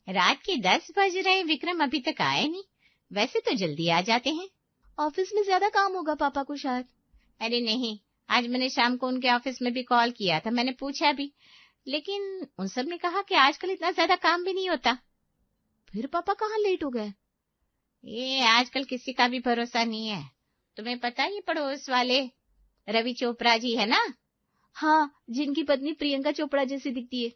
रात के 10 बज रहे, विक्रम अभी तक आए नहीं। वैसे तो जल्दी आ जाते हैं। ऑफिस में ज्यादा काम होगा पापा को शायद। अरे नहीं, आज मैंने शाम को उनके ऑफिस में भी कॉल किया था, मैंने पूछा भी, लेकिन उन सब ने कहा कि आजकल इतना ज्यादा काम भी नहीं होता। फिर पापा कहाँ लेट हो गए? ये आजकल किसी का भी भरोसा नहीं है। तुम्हें पता है ये पड़ोस वाले रवि चोपड़ा जी है ना? हाँ, जिनकी पत्नी प्रियंका चोपड़ा जैसी दिखती है।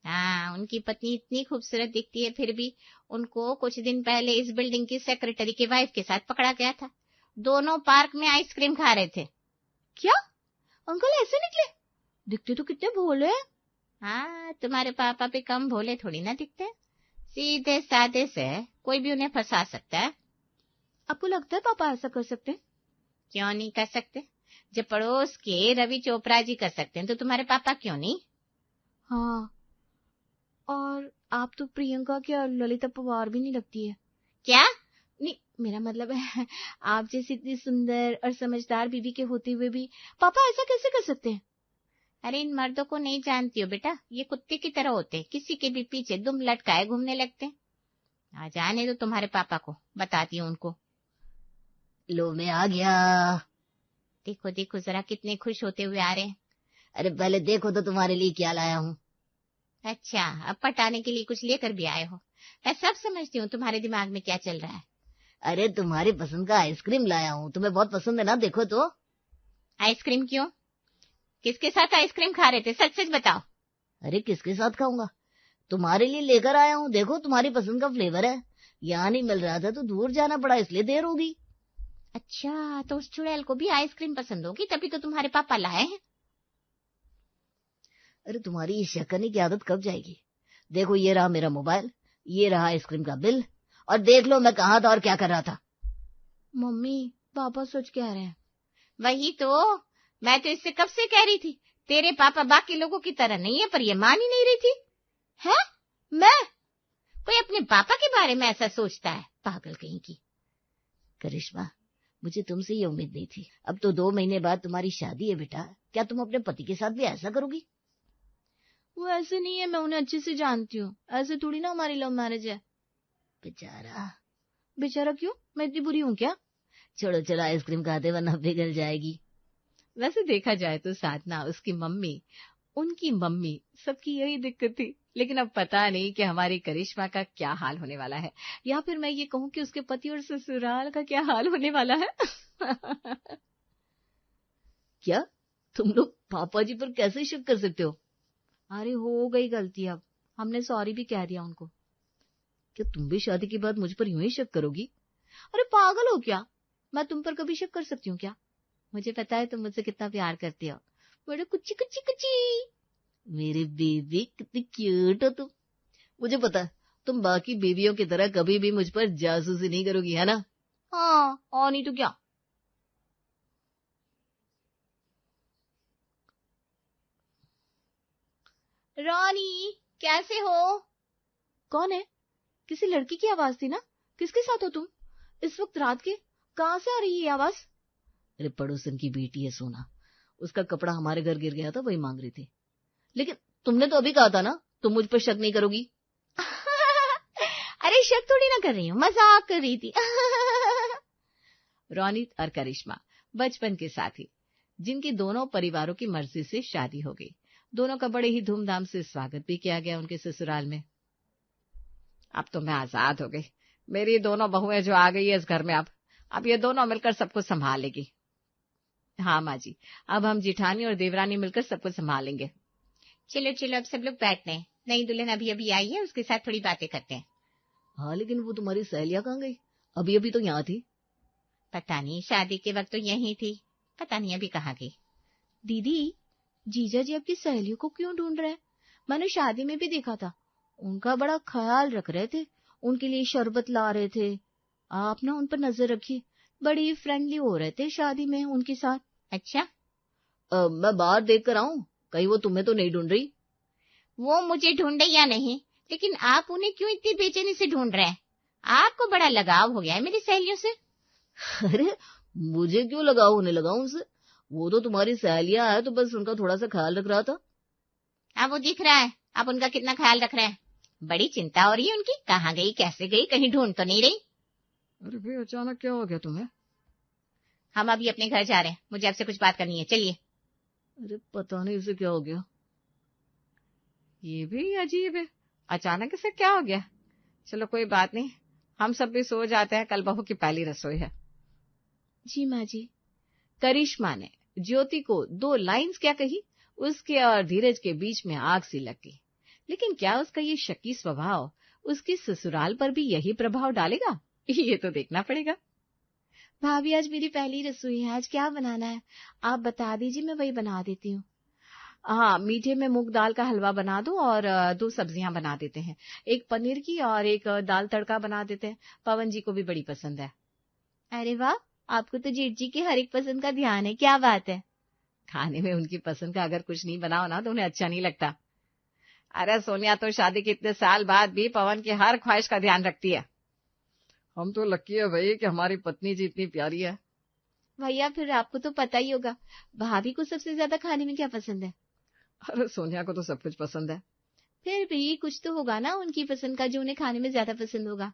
हाँ, उनकी पत्नी इतनी खूबसूरत दिखती है, फिर भी उनको कुछ दिन पहले इस बिल्डिंग की सेक्रेटरी की वाइफ के साथ पकड़ा गया था। दोनों पार्क में आइसक्रीम खा रहे थे। क्या अंकल ऐसे निकले? दिखते तो कितने भोले हैं। हाँ, तुम्हारे पापा भी कम भोले थोड़ी ना दिखते, सीधे साधे से कोई भी उन्हें फंसा सकता है। आपको लगता है पापा ऐसा कर सकते हैं? क्यों नहीं कर सकते? जब पड़ोस के रवि चोपड़ा जी कर सकते हैं तो तुम्हारे पापा क्यों नहीं? हाँ, और आप तो प्रियंका की और ललिता पवार भी नहीं लगती है। क्या? नहीं, मेरा मतलब है आप जैसी इतनी सुंदर और समझदार बीवी के होते हुए भी पापा ऐसा कैसे कर सकते हैं? अरे इन मर्दों को नहीं जानती हो बेटा, ये कुत्ते की तरह होते, किसी के भी पीछे दुम लटकाए घूमने लगते। आ जाने दो तुम्हारे पापा को, बताती हूँ उनको। लो मैं आ गया। देखो देखो जरा कितने खुश होते हुए आ रहे हैं। अरे पहले देखो तो तुम्हारे लिए क्या लाया हूँ। अच्छा, अब पटाने के लिए कुछ लेकर भी आए हो। मैं सब समझती हूँ तुम्हारे दिमाग में क्या चल रहा है। अरे तुम्हारी पसंद का आइसक्रीम लाया हूँ, तुम्हें बहुत पसंद है ना, देखो तो। आइसक्रीम क्यों? किसके साथ आइसक्रीम खा रहे थे, सच सच बताओ। अरे किसके साथ खाऊंगा, तुम्हारे लिए लेकर आया हूँ, देखो तुम्हारी पसंद का फ्लेवर है। यहाँ नहीं मिल रहा था तो दूर जाना पड़ा, इसलिए देर होगी। अच्छा, तो उस चुड़ैल को भी आइसक्रीम पसंद होगी, तभी तो तुम्हारे पापा लाए हैं। अरे तुम्हारी ये शक करने की आदत कब जाएगी? देखो ये रहा मेरा मोबाइल, ये रहा आइसक्रीम का बिल, और देख लो मैं कहाँ था और क्या कर रहा था। मम्मी, पापा सच कह रहे हैं। वही तो, मैं तो इससे कब से कह रही थी, तेरे पापा बाकी लोगों की तरह नहीं है, पर ये मान ही नहीं रही थी। है? मैं? कोई अपने पापा के बारे में ऐसा सोचता है, पागल कहीं की। करिश्मा, मुझे तुमसे ये उम्मीद नहीं थी। अब तो 2 महीने बाद तुम्हारी शादी है बेटा, क्या तुम अपने पति के साथ भी ऐसा करोगी? वो ऐसे नहीं है, मैं उन्हें अच्छे से जानती हूँ, ऐसे थोड़ी ना हमारी लव मैरिज है। बेचारा। बेचारा क्यों, मैं इतनी बुरी हूँ क्या? छोड़ो चलो आइसक्रीम खाते वरना पिघल जाएगी। वैसे देखा जाए तो साधना, उसकी मम्मी, उनकी मम्मी, सबकी यही दिक्कत थी, लेकिन अब पता नहीं कि हमारी करिश्मा का क्या हाल होने वाला है, या फिर मैं ये कहूँ कि उसके पति और ससुराल का क्या हाल होने वाला है। क्या तुम लोग पापा जी पर कैसे शक कर सकते हो? अरे हो गई गलती, अब हमने सॉरी भी कह दिया उनको। क्या तुम भी शादी के बाद मुझ पर यूं ही शक करोगी? अरे पागल हो क्या, मैं तुम पर कभी शक कर सकती हूँ क्या? मुझे पता है तुम मुझसे कितना प्यार करती हो, बड़े कुची कुची कुची। मेरी बेबी कितनी क्यूट हो तुम। मुझे पता है तुम बाकी बेबियों की तरह कभी भी मुझ पर जासूसी नहीं करोगी, है ना? हाँ, और नहीं तो क्या। रॉनी, कैसे हो? कौन है? किसी लड़की की आवाज थी ना, किसके साथ हो तुम इस वक्त रात के? कहाँ से आ रही है ये आवाज? अरे पड़ोसन की बेटी है सोना, उसका कपड़ा हमारे घर गिर गया था, वही मांग रही थी। लेकिन तुमने तो अभी कहा था ना तुम मुझ पर शक नहीं करोगी। अरे शक थोड़ी ना कर रही हूँ, मजाक कर रही थी। रोनित और करिश्मा बचपन के साथी, जिनकी दोनों परिवारों की मर्जी से शादी हो गई। दोनों का बड़े ही धूमधाम से स्वागत भी किया गया उनके ससुराल में। अब तो मैं आजाद हो गई, मेरी दोनों बहुएं जो आ गई है इस घर में, अब ये दोनों मिलकर सब कुछ संभालेगी। हाँ माँ जी, अब हम जिठानी और देवरानी मिलकर सब कुछ संभालेंगे। चलो चलो, अब सब लोग बैठते हैं, नई दुल्हन अभी अभी आई है, उसके साथ थोड़ी बातें करते हैं। हाँ लेकिन वो तुम्हारी सहेलियां कहाँ गई? अभी अभी तो यहाँ थी। पता नहीं, शादी के वक्त तो यहीं थी, पता नहीं अभी कहाँ गई। दीदी, जीजा जी आपकी सहेलियों को क्यों ढूंढ रहे हैं? मैंने शादी में भी देखा था, उनका बड़ा ख्याल रख रहे थे, उनके लिए शरबत ला रहे थे। आप ना उन पर नजर रखिए, बड़ी फ्रेंडली हो रहे थे शादी में उनके साथ। अच्छा, मैं बाहर देख कर आऊं, कहीं वो तुम्हें तो नहीं ढूंढ रही? वो मुझे ढूंढे या नहीं, लेकिन आप उन्हें क्यों इतनी बेचैनी से ढूंढ रहे हैं? आपको बड़ा लगाव हो गया है मेरी सहेलियों से। अरे मुझे क्यों लगाव होने लगा उनसे? वो तो तुम्हारी सहेलियां है, तो बस उनका थोड़ा सा ख्याल रख रहा था। अब वो दिख रहा है आप उनका कितना ख्याल रख रहे हैं। बड़ी चिंता हो रही है उनकी, कहाँ गई, कैसे गई, कहीं ढूंढ तो नहीं रही। अरे भाई अचानक क्या हो गया तुम्हें? हम अभी अपने घर जा रहे हैं, मुझे आपसे कुछ बात करनी है, चलिए। अरे पता नहीं उसे क्या हो गया। ये भी अजीब है, अचानक इसे क्या हो गया। चलो कोई बात नहीं, हम सब भी सो जाते हैं, कल बहू की पहली रसोई है। जी माँ जी। करिश्मा ने ज्योति को 2 लाइंस क्या कही, उसके और धीरज के बीच में आग सी लग गई। लेकिन क्या उसका ये शकी स्वभाव उसकी ससुराल पर भी यही प्रभाव डालेगा, ये तो देखना पड़ेगा। भाभी आज मेरी पहली रसोई है, आज क्या बनाना है आप बता दीजिए, मैं वही बना देती हूँ। हाँ, मीठे में मूंग दाल का हलवा बना दो और 2 सब्जियां बना देते हैं, एक पनीर की और एक दाल तड़का बना देते हैं, पवन जी को भी बड़ी पसंद है। अरे वाह, आपको तो जेठ जी की हर एक पसंद का ध्यान है, क्या बात है। खाने में उनकी पसंद का अगर कुछ नहीं बनाओ ना तो उन्हें अच्छा नहीं लगता। अरे सोनिया तो शादी के इतने साल बाद भी पवन की हर ख्वाहिश का ध्यान रखती है। हम तो लकी है भाई कि हमारी पत्नी जी इतनी प्यारी है। भैया फिर आपको तो पता ही होगा, भाभी को सबसे ज्यादा खाने में क्या पसंद है? अरे सोनिया को तो सब कुछ पसंद है। फिर भी कुछ तो होगा ना उनकी पसंद का जो उन्हें खाने में ज्यादा पसंद होगा।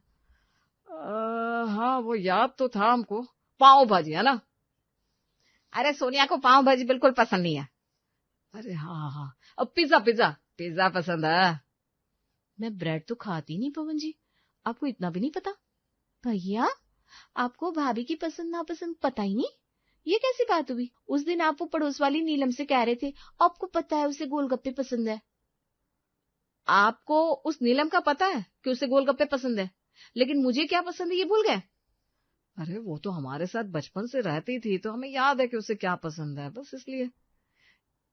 हाँ वो याद तो था हमको, पाव भाजी है ना। अरे सोनिया को पाव भाजी बिल्कुल पसंद नहीं है। अरे हाँ हाँ, अब पिज्जा पिज्जा पिज्जा पसंद है। मैं ब्रेड तो खाती नहीं पवन जी, आपको इतना भी नहीं पता? भैया आपको भाभी की पसंद नापसंद पता ही नहीं, ये कैसी बात हुई? उस दिन आप वो पड़ोस वाली नीलम से कह रहे थे आपको पता है उसे गोलगप्पे पसंद है। आपको उस नीलम का पता है कि उसे गोलगप्पे पसंद है, लेकिन मुझे क्या पसंद है ये भूल गए? अरे वो तो हमारे साथ बचपन से रहती थी तो हमें याद है कि उसे क्या पसंद है, बस इसलिए।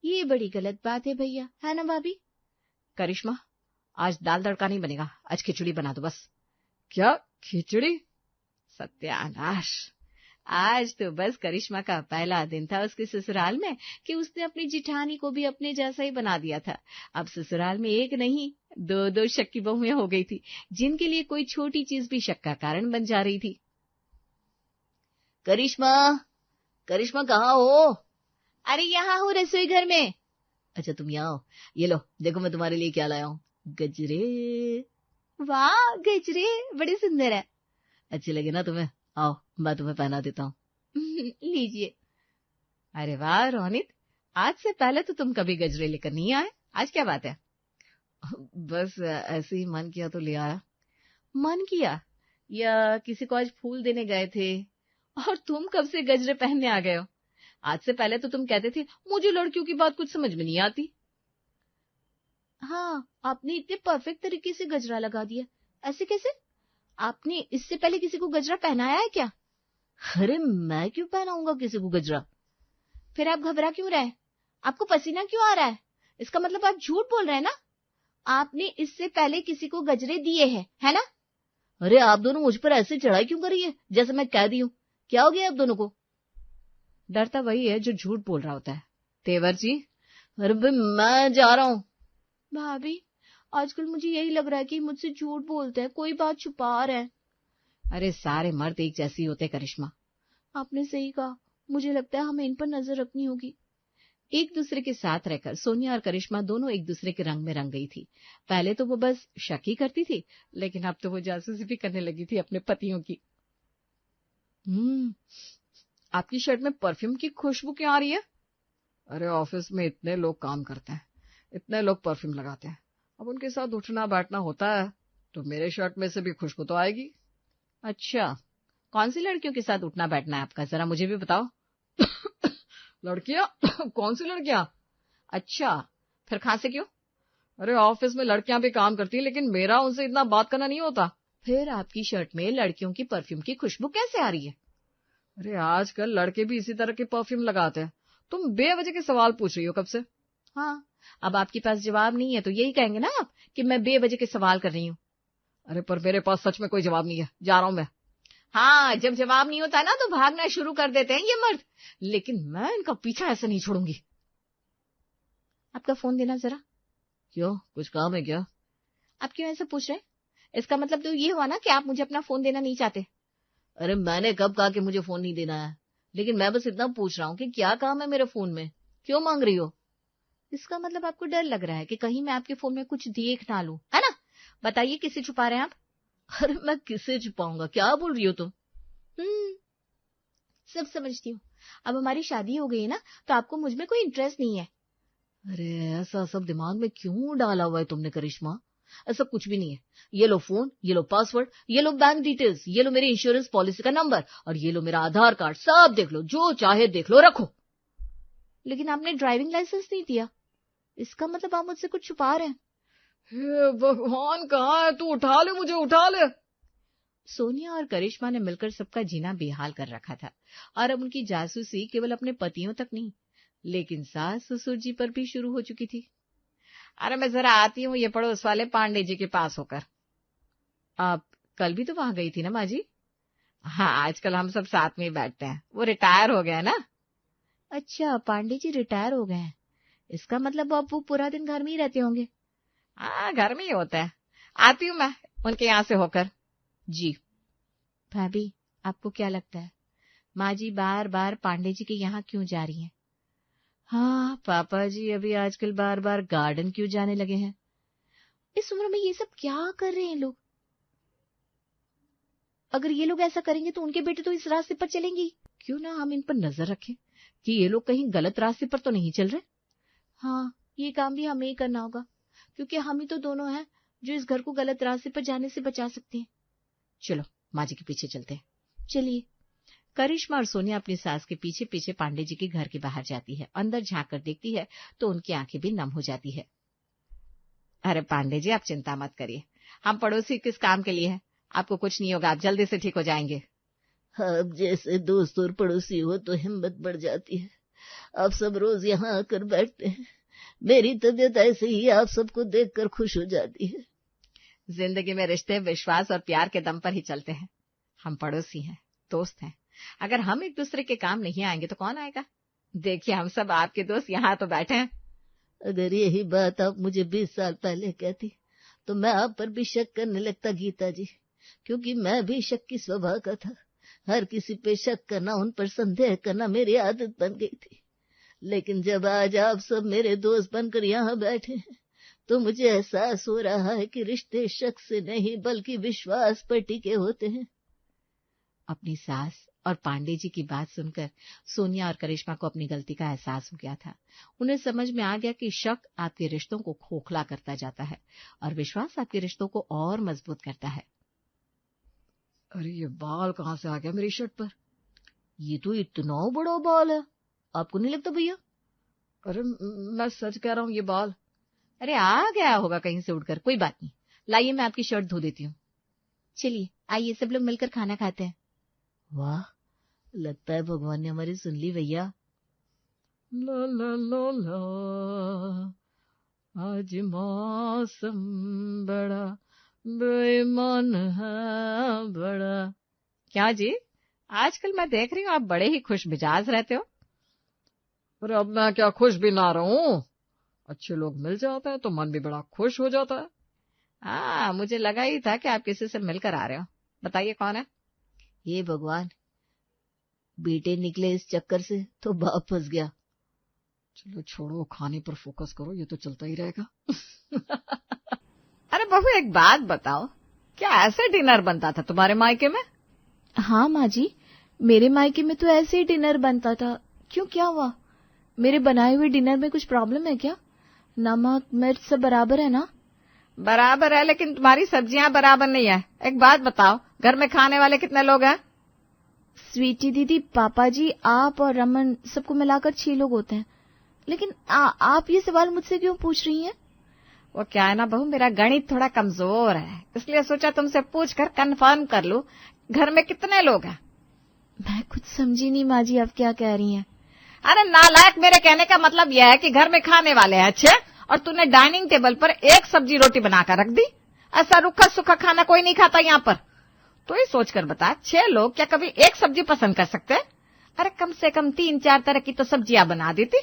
ये बड़ी गलत बात है भैया, है ना भाभी? करिश्मा आज दाल तड़का नहीं बनेगा, आज खिचड़ी बना दो बस। क्या खिचड़ी? सत्यानाश, आज तो बस करिश्मा का पहला दिन था उसके ससुराल में कि उसने अपनी जिठानी को भी अपने जैसा ही बना दिया था। अब ससुराल में एक नहीं 2 शक्की बहुएं हो गई थी, जिनके लिए कोई छोटी चीज भी शक का कारण बन जा रही थी। करिश्मा, करिश्मा कहाँ हो? अरे यहाँ हूँ रसोई घर में। अच्छा तुम यहाँ हो, ये लो देखो मैं तुम्हारे लिए क्या लाया हूँ, गजरे। वाह गजरे बड़े सुंदर है। अच्छे लगे ना तुम्हें? आओ मैं तुम्हें पहना देता हूँ। लीजिए। अरे वाह रोनित, आज से पहले तो तुम कभी गजरे लेकर नहीं आए, आज क्या बात है? बस ऐसे ही मन किया तो ले आया। मन किया या किसी को आज फूल देने गए थे? और तुम कब से गजरे पहनने आ गए हो? आज से पहले तो तुम कहते थे मुझे लड़कियों की बात कुछ समझ में नहीं आती। हाँ, आपने इतने परफेक्ट तरीके से गजरा लगा दिया, ऐसे कैसे? आपने इससे पहले किसी को गजरा पहनाया है क्या? अरे मैं क्यों पहनाऊंगा किसी को गजरा? फिर आप घबरा क्यों रहे? आपको पसीना क्यों आ रहा है? इसका मतलब आप झूठ बोल रहे हैं ना? आपने इससे पहले किसी को गजरे दिए हैं, है ना? अरे आप दोनों मुझ पर ऐसे चढ़ाई क्यों कर रही है जैसे मैं कह दी हूँ? क्या हो गया आप दोनों को? डरता वही है जो झूठ बोल रहा होता है। तेवर जी। अरे भाई मैं जा रहा हूँ। भाभी आजकल मुझे यही लग रहा है कि मुझसे झूठ बोलते हैं, कोई बात छुपा रहे हैं। अरे सारे मर्द एक जैसे ही होते करिश्मा। आपने सही कहा, मुझे लगता है हमें इन पर नजर रखनी होगी। एक दूसरे के साथ रहकर सोनिया और करिश्मा दोनों एक दूसरे के रंग में रंग गई थी। पहले तो वो बस शक ही करती थी, लेकिन अब तो वो जासूसी भी करने लगी थी अपने पतियों की। आपकी शर्ट में परफ्यूम की खुशबू क्यों आ रही है? अरे ऑफिस में इतने लोग काम करते हैं, इतने लोग परफ्यूम लगाते हैं, अब उनके साथ उठना बैठना होता है तो मेरे शर्ट में से भी खुशबू तो आएगी। अच्छा, कौन सी लड़कियों के साथ उठना बैठना है आपका, जरा मुझे भी बताओ। लड़कियां? कौन सी लड़कियां? अच्छा, फिर खांसे क्यों? अरे ऑफिस में लड़कियां भी काम करती हैं, लेकिन मेरा उनसे इतना बात करना नहीं होता। फिर आपकी शर्ट में लड़कियों की परफ्यूम की खुशबू कैसे आ रही है? अरे आजकल लड़के भी इसी तरह के परफ्यूम लगाते हैं। तुम बेवजह के सवाल पूछ रही हो कब से? हाँ, अब आपके पास जवाब नहीं है तो यही कहेंगे ना आप कि मैं बेवजह के सवाल कर रही हूँ। अरे पर मेरे पास सच में कोई जवाब नहीं है, जा रहा हूं मैं। हाँ, जब जवाब नहीं होता ना तो भागना शुरू कर देते हैं ये मर्द, लेकिन मैं इनका पीछा ऐसे नहीं छोड़ूंगी। आपका फोन देना जरा। क्यों, कुछ काम है क्या? आप क्यों ऐसे पूछ रहे हैं? इसका मतलब तो ये हुआ ना कि आप मुझे अपना फोन देना नहीं चाहते। अरे मैंने कब कहा कि मुझे फोन नहीं देना है, लेकिन मैं बस इतना पूछ रहा हूँ कि क्या काम है मेरे फोन में, क्यों मांग रही हो? इसका मतलब आपको डर लग रहा है कि कहीं मैं आपके फोन में कुछ देख ना लूं, है ना? बताइए किसे छुपा रहे हैं आप? अरे मैं किसे छुपाऊंगा, क्या बोल रही हो तुम? सब समझती हूँ। अब हमारी शादी हो गई है ना, तो आपको मुझ में कोई इंटरेस्ट नहीं है। अरे ऐसा सब दिमाग में क्यों डाला हुआ है तुमने करिश्मा? ऐसा कुछ भी नहीं है। ये लो फोन, ये लो पासवर्ड, ये लो बैंक डिटेल्स, ये लो मेरी इंश्योरेंस पॉलिसी का नंबर और ये लो मेरा आधार कार्ड, सब देख लो, जो चाहे देख लो, रखो। लेकिन आपने ड्राइविंग लाइसेंस नहीं दिया, इसका मतलब आप मुझसे कुछ छुपा रहे हैं। हे भगवान, कहाँ है तू? उठा ले मुझे, उठा ले। सोनिया और करिश्मा ने मिलकर सबका जीना बेहाल कर रखा था और अब उनकी जासूसी केवल अपने पतियों तक नहीं, लेकिन सास ससुर जी पर भी शुरू हो चुकी थी। अरे मैं जरा आती हूँ ये पड़ोस वाले पांडे जी के पास होकर। आप कल भी तो वहां गई थी ना माँ जी? हाँ, आजकल हम सब साथ में ही बैठते हैं, वो रिटायर हो गया ना। अच्छा, पांडे जी रिटायर हो गए हैं, इसका मतलब अब वो पूरा दिन घर में ही रहते होंगे। हाँ, घर में ही होता है। आती हूँ मैं उनके यहाँ से होकर। जी। भाभी, आपको क्या लगता है माँ जी बार बार पांडे जी के यहाँ क्यों जा रही हैं? हाँ, पापा जी अभी आजकल बार बार गार्डन क्यों जाने लगे हैं? इस उम्र में ये सब क्या कर रहे हैं लोग? अगर ये लोग ऐसा करेंगे तो उनके बेटे तो इस रास्ते पर चलेंगे। क्यों ना हम इन पर नजर रखें कि ये लोग कहीं गलत रास्ते पर तो नहीं चल रहे। हाँ, ये काम भी हमें ही करना होगा, क्योंकि हम ही तो दोनों हैं जो इस घर को गलत रास्ते पर जाने से बचा सकते हैं। चलो माँ जी के पीछे चलते हैं। चलिए। करिश्मा और सोनिया अपनी सास के पीछे पीछे पांडे जी के घर के बाहर जाती है। अंदर झांक कर देखती है तो उनकी आंखें भी नम हो जाती है। अरे पांडे जी, आप चिंता मत करिए, हम पड़ोसी किस काम के लिए हैं, आपको कुछ नहीं होगा, आप जल्दी से ठीक हो जाएंगे। अब जैसे दोस्त और पड़ोसी हो तो हिम्मत बढ़ जाती है। आप सब रोज यहाँ आकर बैठते हैं, मेरी तबीयत ऐसे ही आप सबको देखकर खुश हो जाती है। जिंदगी में रिश्ते विश्वास और प्यार के दम पर ही चलते हैं। हम पड़ोसी हैं, दोस्त हैं, अगर हम एक दूसरे के काम नहीं आएंगे तो कौन आएगा? देखिए हम सब आपके दोस्त यहाँ तो बैठे हैं। अगर यही बात आप मुझे 20 साल पहले कहती तो मैं आप पर भी शक करने लगता गीता जी, क्योंकि मैं भी शक की स्वभाव का था। हर किसी पे शक करना, उन पर संदेह करना मेरी आदत बन गई थी। लेकिन जब आज आप सब मेरे दोस्त बनकर यहाँ बैठे हैं तो मुझे एहसास हो रहा है कि रिश्ते शक से नहीं बल्कि विश्वास पर टिके होते हैं। अपनी सास और पांडे जी की बात सुनकर सोनिया और करिश्मा को अपनी गलती का एहसास हो गया था। उन्हें समझ में आ गया कि शक आपके रिश्तों को खोखला करता जाता है और विश्वास आपके रिश्तों को और मजबूत करता है। अरे ये बाल कहाँ से आ गया मेरी शर्ट पर? ये तो इतना बड़ा बाल है, आपको नहीं लगता भैया? अरे मैं सच कह रहा हूँ, ये बाल अरे आ गया होगा कहीं से उड़कर। कोई बात नहीं, लाइए मैं आपकी शर्ट धो देती हूँ। चलिए आइए सब लोग मिलकर खाना खाते हैं। वाह, लगता है भगवान ने हमारी सुन ली भैया। ला ला ला ला, आज मौसम बड़ा बेईमान है बड़ा। क्या जी, आजकल मैं देख रही हूँ आप बड़े ही खुश मिजाज रहते हो। अरे अब मैं क्या खुश भी ना रहूं, अच्छे लोग मिल जाते हैं तो मन भी बड़ा खुश हो जाता है। हाँ, मुझे लगा ही था कि आप किसी से मिलकर आ रहे हो। बताइए कौन है? ये भगवान, बेटे निकले इस चक्कर से तो बाप फंस गया। चलो छोड़ो, खाने पर फोकस करो, ये तो चलता ही रहेगा। अरे बहू एक बात बताओ, क्या ऐसे डिनर बनता था तुम्हारे मायके में? हाँ माँ जी, मेरे मायके में तो ऐसे ही डिनर बनता था। क्यों, क्या हुआ? मेरे बनाए हुए डिनर में कुछ प्रॉब्लम है क्या? नमक मिर्च सब बराबर है ना? बराबर है, लेकिन तुम्हारी सब्जियां बराबर नहीं है। एक बात बताओ, घर में खाने वाले कितने लोग हैं? स्वीटी दीदी, पापा जी, आप और रमन, सबको मिलाकर 6 लोग होते हैं। लेकिन आप ये सवाल मुझसे क्यों पूछ रही हैं? वो क्या है ना बहू, मेरा गणित थोड़ा कमजोर है, इसलिए सोचा तुमसे पूछकर कंफर्म कर लूं घर में कितने लोग हैं। मैं कुछ समझी नहीं माँ जी, आप क्या कह रही हैं? अरे नालायक, मेरे कहने का मतलब यह है कि घर में खाने वाले हैं अच्छे, और तूने डाइनिंग टेबल पर एक सब्जी रोटी बनाकर रख दी। ऐसा रूखा सूखा खाना कोई नहीं खाता यहाँ पर। तो ये सोचकर बता, 6 लोग क्या कभी एक सब्जी पसंद कर सकते हैं? अरे कम से कम 3-4 तरह की तो सब्जियां बना देती।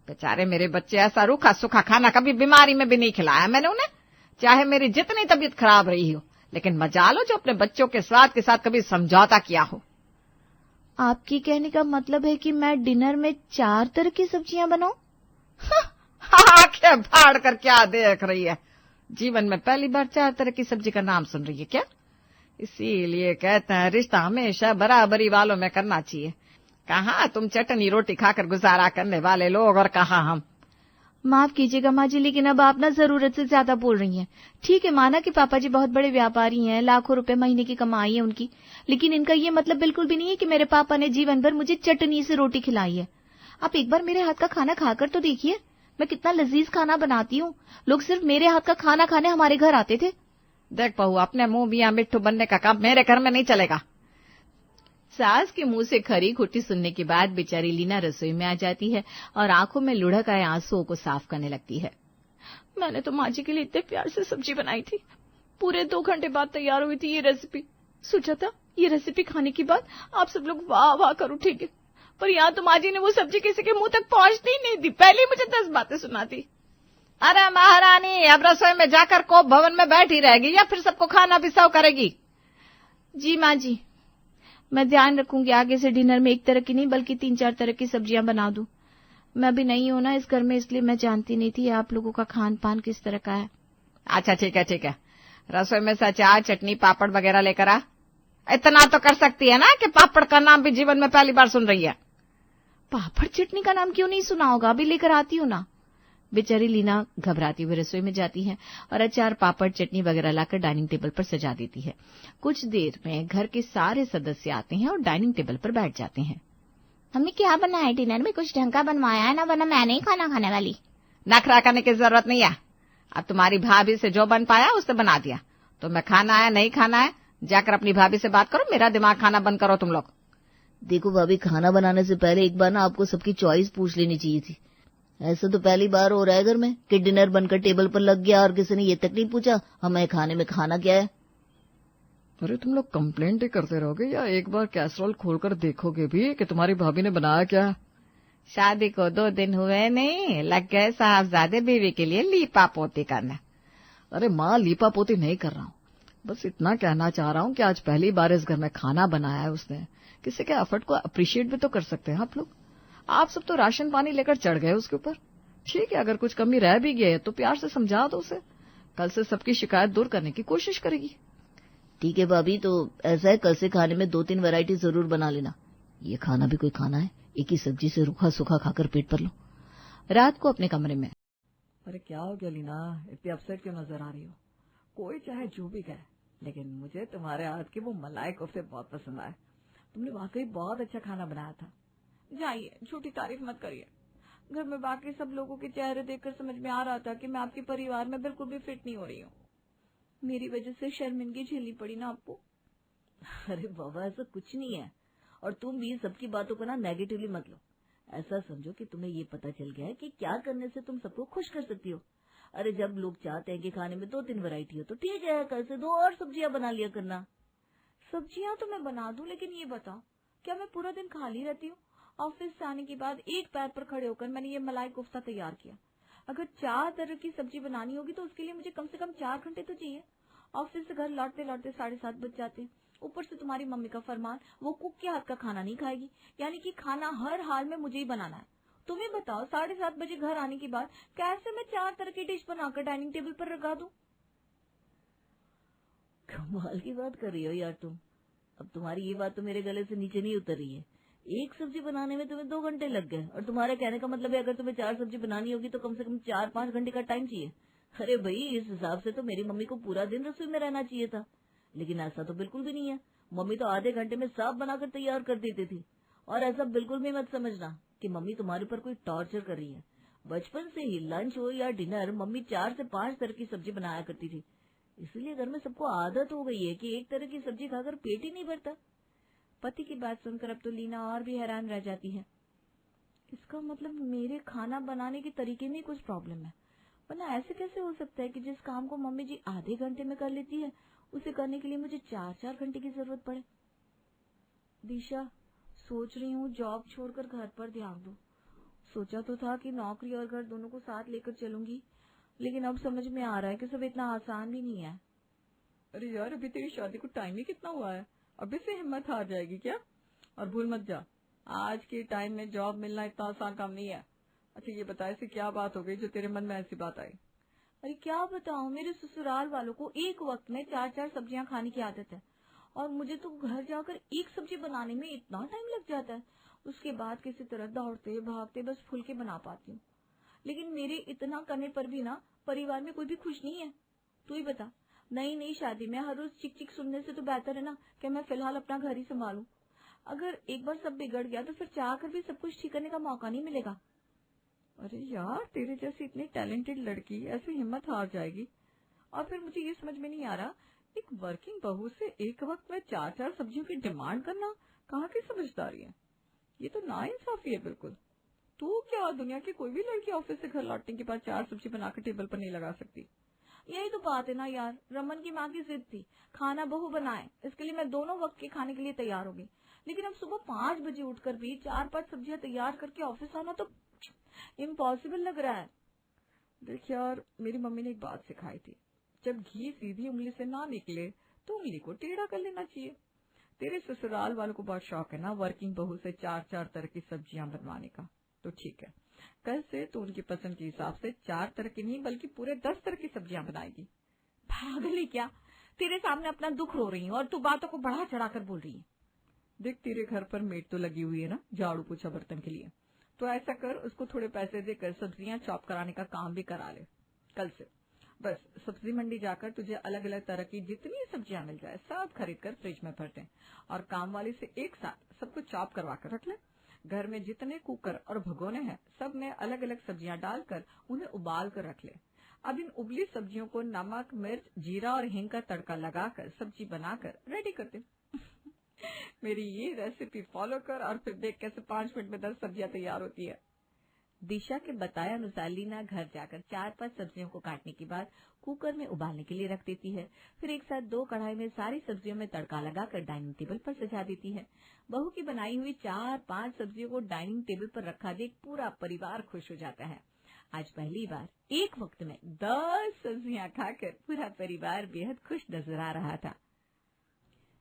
बेचारे मेरे बच्चे ऐसा रूखा सूखा खाना कभी बीमारी में भी नहीं खिलाया मैंने उन्हें, चाहे मेरी जितनी तबीयत खराब रही हो। लेकिन मजा लो जो अपने बच्चों के स्वाद के साथ कभी समझौता किया हो। आपकी कहने का मतलब है कि मैं डिनर में 4 तरह की सब्जियां बनाऊं? आंखें फाड़ कर क्या देख रही है? जीवन में पहली बार 4 तरह की सब्जी का नाम सुन रही है क्या? इसीलिए कहते हैं रिश्ता हमेशा बराबरी वालों में करना चाहिए। कहाँ तुम चटनी रोटी खाकर गुजारा करने वाले लोग और कहाँ हम। माफ कीजिएगा माँ जी, लेकिन अब आप ना जरूरत से ज्यादा बोल रही हैं। ठीक है, माना कि पापा जी बहुत बड़े व्यापारी हैं, लाखों रुपए महीने की कमाई है उनकी, लेकिन इनका ये मतलब बिल्कुल भी नहीं है कि मेरे पापा ने जीवन भर मुझे चटनी से रोटी खिलाई है। आप एक बार मेरे हाथ का खाना खाकर तो देखिए, मैं कितना लजीज खाना बनाती हूँ। लोग सिर्फ मेरे हाथ का खाना खाने हमारे घर आते थे। देख बहू, अपने मुंह मियां मिट्टू बनने का काम मेरे घर में नहीं चलेगा। सास के मुंह से खरी खोटी सुनने के बाद बेचारी लीना रसोई में आ जाती है और आंखों में लुढ़क आए आंसुओं को साफ करने लगती है। मैंने तो माँ जी के लिए इतने प्यार से सब्जी बनाई थी, पूरे 2 घंटे बाद तैयार हुई थी ये रेसिपी। सोचा था ये रेसिपी खाने के बाद आप सब लोग वाह वाह कर उठेंगे, पर यहाँ तो माँ जी ने वो सब्जी किसी के मुंह तक पहुंचती ही नहीं दी, पहले मुझे 10 बातें सुनाती। अरे महारानी, अब रसोई में जाकर कोप भवन में बैठी रहेगी या फिर सबको खाना भी सर्व करेगी? जी माँ जी, मैं ध्यान रखूंगी आगे से डिनर में 1 तरह की नहीं बल्कि 3-4 तरह की सब्जियां बना दूं। मैं अभी नहीं हूं ना इस घर में, इसलिए मैं जानती नहीं थी आप लोगों का खान पान किस तरह का है। अच्छा ठीक है ठीक है, रसोई में से अचार चटनी पापड़ वगैरह लेकर आ। इतना तो कर सकती है ना कि पापड़ का नाम भी जीवन में पहली बार सुन रही है। पापड़ चटनी का नाम क्यों नहीं सुना होगा, अभी लेकर आती हूँ ना। बेचारी लीना घबराती हुई रसोई में जाती है और अचार पापड़ चटनी वगैरह लाकर डाइनिंग टेबल पर सजा देती है। कुछ देर में घर के सारे सदस्य आते हैं और डाइनिंग टेबल पर बैठ जाते हैं। मम्मी क्या बनाया है डिनर में? कुछ ढंग का बनवाया है ना, वरना मैं नहीं खाना खाने वाली। नखरा करने की जरूरत नहीं है। अब तुम्हारी भाभी से जो बन पाया उससे बना दिया। तुम्हें खाना है नहीं खाना है, जाकर अपनी भाभी से बात करो, मेरा दिमाग खाना बंद करो तुम लोग। देखो भाभी, खाना बनाने से पहले एक बार ना आपको सबकी चॉइस पूछ लेनी चाहिए थी। ऐसा तो पहली बार हो रहा है घर में कि डिनर बनकर टेबल पर लग गया और किसी ने ये तक नहीं पूछा हमें खाने में खाना क्या है। अरे तुम लोग कंप्लेंट ही करते रहोगे या एक बार कैसरोल खोलकर देखोगे भी कि तुम्हारी भाभी ने बनाया क्या? शादी को 2 दिन हुए नहीं, लग गए साहबजादे बीवी के लिए लीपा पोती करना। अरे माँ, लीपा पोती नहीं कर रहा हूँ, बस इतना कहना चाह रहा हूँ कि आज पहली बार इस घर में खाना बनाया है उसने। किसी के एफर्ट को अप्रिशिएट भी तो कर सकते हैं आप लोग। आप सब तो राशन पानी लेकर चढ़ गए उसके ऊपर। ठीक है, अगर कुछ कमी रह भी गई है तो प्यार से समझा दो उसे, कल से सबकी शिकायत दूर करने की कोशिश करेगी। ठीक है भाभी, तो ऐसा है कल से खाने में 2-3 वैरायटी जरूर बना लेना। ये खाना भी कोई खाना है, एक ही सब्जी से रूखा सूखा खाकर पेट भर लो। रात को अपने कमरे में। अरे क्या हो गया लीना, इतनी अपसेट क्यों नजर आ रही हो? कोई चाहे जो भी कहे, लेकिन मुझे तुम्हारे हाथ के वो मलाई कोफ्ते बहुत पसंद आए। तुमने वाकई बहुत अच्छा खाना बनाया था। जाइए, झूठी तारीफ मत करिए। घर में बाकी सब लोगों के चेहरे देखकर समझ में आ रहा था कि मैं आपके परिवार में बिल्कुल भी फिट नहीं हो रही हूँ। मेरी वजह से शर्मिंदगी झेलनी पड़ी ना आपको। अरे बाबा, ऐसा कुछ नहीं है, और तुम भी सबकी बातों को ना नेगेटिवली मत लो। ऐसा समझो कि तुम्हें ये पता चल गया है कि क्या करने से तुम सबको खुश कर सकती हो। अरे जब लोग चाहते हैं कि खाने में 2-3 वैरायटी हो तो ठीक है, कल से 2 और सब्जियां बना लिया करना। सब्जियां तो मैं बना दूं, लेकिन ये बताओ क्या मैं पूरा दिन खाली रहती हूँ? ऑफिस से आने के बाद एक पैर पर खड़े होकर मैंने ये मलाई कोफ्ता तैयार किया। अगर 4 तरह की सब्जी बनानी होगी तो उसके लिए मुझे कम से कम 4 घंटे तो चाहिए। ऑफिस से घर लौटते लौटते 7:30 बज जाते। ऊपर से तुम्हारी मम्मी का फरमान, वो कुक के हाथ का खाना नहीं खाएगी, यानी कि खाना हर हाल में मुझे ही बनाना है। तुम्हें बताओ 7:30 बजे घर आने के बाद कैसे मैं 4 तरह की डिश बनाकर डाइनिंग टेबल पर रखा दूं? कमाल की बात कर रही हो यार तुम। अब तुम्हारी ये बात तो मेरे गले से नीचे नहीं उतर रही है। एक सब्जी बनाने में तुम्हें 2 घंटे लग गए, और तुम्हारे कहने का मतलब है अगर तुम्हें 4 सब्जी बनानी होगी तो कम से कम 4-5 घंटे का टाइम चाहिए। अरे भाई, इस हिसाब से तो मेरी मम्मी को पूरा दिन रसोई में रहना चाहिए था, लेकिन ऐसा तो बिल्कुल भी नहीं है। मम्मी तो आधे घंटे में साफ बनाकर तैयार कर देती थी। और ऐसा बिल्कुल भी मत समझना कि मम्मी तुम्हारे ऊपर कोई टॉर्चर कर रही है। बचपन से ही लंच हो या डिनर, मम्मी 4 से 5 तरह की सब्जी बनाया करती थी। इसलिए घर में सबको आदत हो गई है कि एक तरह की सब्जी खाकर पेट ही नहीं भरता। पति की बात सुनकर अब तो लीना और भी हैरान रह जाती है। इसका मतलब मेरे खाना बनाने के तरीके में कुछ प्रॉब्लम है, वरना ऐसे कैसे हो सकता है कि जिस काम को मम्मी जी आधे घंटे में कर लेती है उसे करने के लिए मुझे 4-4 घंटे की जरूरत पड़े। दिशा, सोच रही हूँ जॉब छोड़कर घर पर ध्यान दूं। सोचा तो था कि नौकरी और घर दोनों को साथ लेकर चलूंगी, लेकिन अब समझ में आ रहा है कि सब इतना आसान भी नहीं है। अरे यार, अभी तेरी शादी को टाइम ही कितना हुआ है, अभी से हिम्मत हार जाएगी क्या? और भूल मत जा, आज के टाइम में जॉब मिलना इतना आसान काम नहीं है। अच्छा ये बता, ऐसी क्या बात हो गई जो तेरे मन में ऐसी बात आई? अरे क्या बताऊं, मेरे ससुराल वालों को एक वक्त में 4-4 सब्जियां खाने की आदत है और मुझे तो घर जाकर एक सब्जी बनाने में इतना टाइम लग जाता है। उसके बाद किसी तरह दौड़ते भागते बस फुल्के बना पाती हूँ। लेकिन मेरे इतना करने पर भी ना परिवार में कोई भी खुश नहीं है। तू ही बता, नई नई शादी में हर रोज चिक चिक सुनने से तो बेहतर है ना कि मैं फिलहाल अपना घर ही संभालूं। अगर एक बार सब बिगड़ गया तो फिर चाह कर भी सब कुछ ठीक करने का मौका नहीं मिलेगा। अरे यार, तेरे जैसी इतनी टैलेंटेड लड़की ऐसे हिम्मत हार जाएगी। और फिर मुझे ये समझ में नहीं आ रहा, एक वर्किंग बहू से एक वक्त में 4-4 सब्जियों की डिमांड करना कहाँ की समझदारी है। ये तो नाइंसाफी है बिल्कुल। तू क्या, दुनिया की कोई भी लड़की ऑफिस से घर लौटने के बाद 4 सब्जी बनाकर टेबल पर नहीं लगा सकती। यही तो बात है ना यार, रमन की माँ की जिद थी खाना बहू बनाए, इसके लिए मैं दोनों वक्त के खाने के लिए तैयार हो गई। लेकिन अब सुबह 5 बजे उठकर भी 4-5 सब्जियां तैयार करके ऑफिस आना तो इम्पॉसिबल लग रहा है। देख यार, मेरी मम्मी ने एक बात सिखाई थी, जब घी सीधी उंगली से ना निकले तो उंगली को टेढ़ा कर लेना चाहिए। तेरे ससुराल वालों को बहुत शौक है ना वर्किंग बहू से 4-4 तरह की सब्जियां बनवाने का, तो ठीक है, कल से तो उनकी पसंद के हिसाब से 4 तरह की नहीं बल्कि पूरे 10 तरह की सब्जियां बनाएगी। पागल है क्या, तेरे सामने अपना दुख रो रही हूँ और तू बातों को बढ़ा चढ़ाकर बोल रही है। देख, तेरे घर पर मेड तो लगी हुई है ना झाड़ू पोछा बर्तन के लिए, तो ऐसा कर, उसको थोड़े पैसे देकर सब्जियां चॉप कराने का काम भी करा ले। कल से बस सब्जी मंडी जाकर तुझे अलग अलग तरह की जितनी सब्जियां मिल जाए सब खरीद कर फ्रिज में भर दे और काम वाली से एक साथ सबको चॉप करवा कर रख ले। घर में जितने कुकर और भगोने हैं सब में अलग अलग सब्जियां डालकर उन्हें उबाल कर रख ले। अब इन उबली सब्जियों को नमक, मिर्च, जीरा और हींग का तड़का लगाकर सब्जी बनाकर रेडी कर दे। मेरी ये रेसिपी फॉलो कर और फिर देख कैसे 5 मिनट में 10 सब्जियां तैयार होती है। दिशा के बताए अनुसार लीना घर जाकर 4-5 सब्जियों को काटने के बाद कुकर में उबालने के लिए रख देती है। फिर एक साथ 2 कढ़ाई में सारी सब्जियों में तड़का लगाकर डाइनिंग टेबल पर सजा देती है। बहू की बनाई हुई 4-5 सब्जियों को डाइनिंग टेबल पर रखा देख पूरा परिवार खुश हो जाता है। आज पहली बार एक वक्त में 10 सब्जियां खाकर पूरा परिवार बेहद खुश नजर आ रहा था।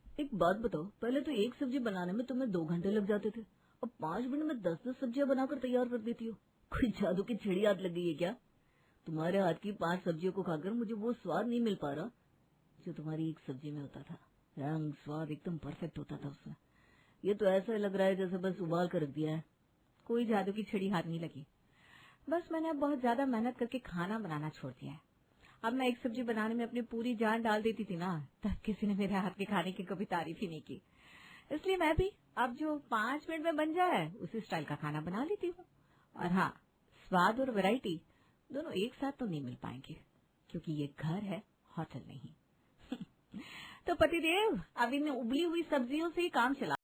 एक बात बताओ, पहले तो एक सब्जी बनाने में तुम्हें 2 घंटे लग जाते थे, अब 5 मिनट में 10-10 सब्जियां बनाकर तैयार कर देती हो। कोई जादू की छड़ी याद लग गई है क्या? तुम्हारे हाथ की 5 सब्जियों को खाकर मुझे वो स्वाद नहीं मिल पा रहा जो तुम्हारी एक सब्जी में होता था। रंग स्वाद एकदम परफेक्ट होता था उसमें। ये तो ऐसा लग रहा है जैसे बस उबाल कर रख दिया है। कोई जादू की छड़ी हाथ नहीं लगी, बस मैंने अब बहुत ज्यादा मेहनत करके खाना बनाना छोड़ दिया है। अब मैं एक सब्जी बनाने में अपनी पूरी जान डाल देती थी ना, तब किसी ने मेरे हाथ के खाने की कभी तारीफ ही नहीं की। इसलिए मैं भी अब जो 5 मिनट में बन जाए उसी स्टाइल का खाना बना लेती हूँ। और हाँ, स्वाद और वैरायटी दोनों एक साथ तो नहीं मिल पाएंगे क्योंकि ये घर है, होटल नहीं। तो पतिदेव अब इन उबली हुई सब्जियों से ही काम चला